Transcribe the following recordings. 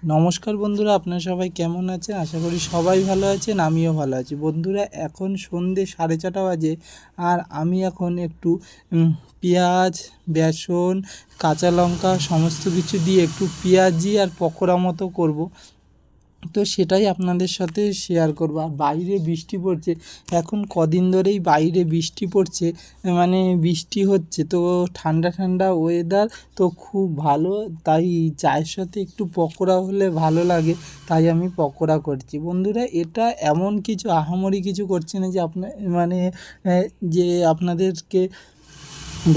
নমস্কার বন্ধুরা, আপনারা সবাই কেমন আছেন? আশা করি সবাই ভালো আছেন, আমিও ভালো আছি। বন্ধুরা, এখন সন্ধ্যে 4:30 বাজে, আর আমি এখন একটু পেঁয়াজ, বেসন, কাঁচা লঙ্কা সমস্ত কিছু দিয়ে একটু পেঁয়াজি আর পকোড়া মতো করব। তো সেটাই আপনাদের সাথে শেয়ার করব। আর বাইরে বৃষ্টি পড়ছে, এখন কদিন ধরেই বাইরে বৃষ্টি পড়ছে, মানে বৃষ্টি হচ্ছে, তো ঠান্ডা ঠান্ডা ওয়েদার, তো খুব ভালো। তাই চায়ের সাথে একটু পকোড়া হলে ভালো লাগে, তাই আমি পকোড়া করছি। বন্ধুরা, এটা এমন কিছু আহামরি কিছু করছি না যে যে আপনাদেরকে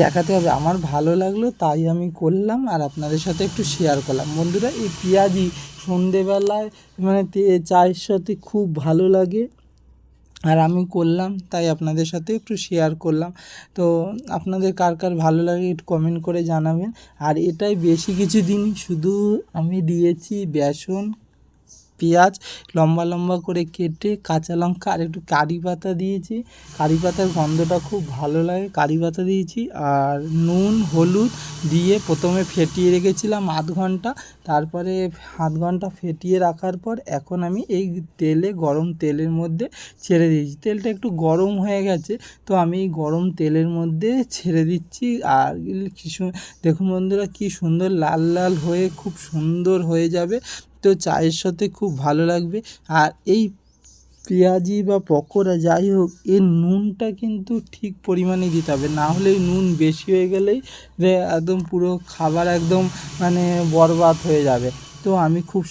দেখাতে হবে। আমার ভালো লাগলো তাই আমি করলাম, আর আপনাদের সাথে একটু শেয়ার করলাম। বন্ধুরা, এই পেঁয়াজি সন্ধেবেলায় চায়ের সাথে খুব ভালো লাগে, আর আমি করলাম তাই আপনাদের সাথে একটু শেয়ার করলাম। তো আপনাদের কার কার ভালো লাগে একটু কমেন্ট করে জানাবেন। আর এটাই বেশি কিছু দিনই, শুধু আমি দিয়েছি বেসন, পেঁয়াজ লম্বা লম্বা করে কেটে, কাঁচা লঙ্কা আর একটু কারি পাতা দিয়েছি। কারি পাতার গন্ধটা খুব ভালো লাগে, কারি পাতা দিয়েছি। আর নুন হলুদ দিয়ে প্রথমে ফেটিয়ে রেখেছিলাম আধ ঘন্টা। তারপরে আধ ঘন্টা ফেটিয়ে রাখার পর এখন আমি এই গরম তেলের মধ্যে ছেড়ে দিয়েছি। তেলটা একটু গরম হয়ে গেছে, তো আমি এই গরম তেলের মধ্যে ছেড়ে দিচ্ছি। আর দেখুন বন্ধুরা, কি সুন্দর লাল লাল হয়ে খুব সুন্দর হয়ে যাবে, তো চায়ের সাথে খুব ভালো লাগবে। আর এই পেঁয়াজি বা পকোড়া যাই হোক, এর নুনটা কিন্তু ঠিক পরিমাণে দিতে হবে, না হলে নুন বেশি হয়ে গেলেই একদম পুরো খাবার একদম বরবাদ হয়ে যাবে। তো আমি খুব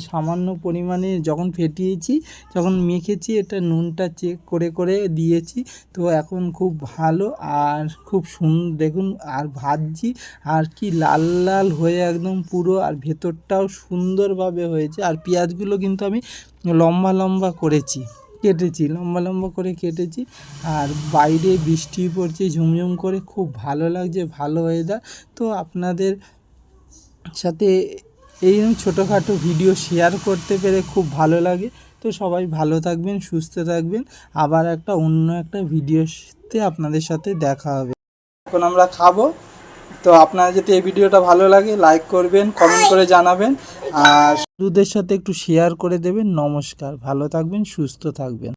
সামান্য পরিমাণে যখন ফেটিয়েছি, যখন মেখেছি, এটা নুনটা চেক করে করে দিয়েছি। তো এখন খুব ভালো আর খুব সুন্দর দেখুন, আর ভাজছি আর কি লাল লাল হয়ে একদম পুরো, আর ভেতরটাও সুন্দরভাবে হয়েছে। আর পেঁয়াজগুলো কিন্তু আমি লম্বা লম্বা কেটেছি, লম্বা লম্বা করে কেটেছি। আর বাইরে বৃষ্টি পড়ছে ঝুমঝুম করে, খুব ভালো লাগছে, ভালো ওয়েদার। তো আপনাদের সাথে এই ছোটোখাটো ভিডিও শেয়ার করতে পেরে খুব ভালো লাগে। তো সবাই ভালো থাকবেন, সুস্থ থাকবেন। আবার অন্য একটা ভিডিওতে আপনাদের সাথে দেখা হবে। এখন আমরা খাবো। তো আপনারা যদি এই ভিডিওটা ভালো লাগে, লাইক করবেন, কমেন্ট করে জানাবেন, আর বন্ধুদের সাথে একটু শেয়ার করে দেবেন। নমস্কার, ভালো থাকবেন, সুস্থ থাকবেন।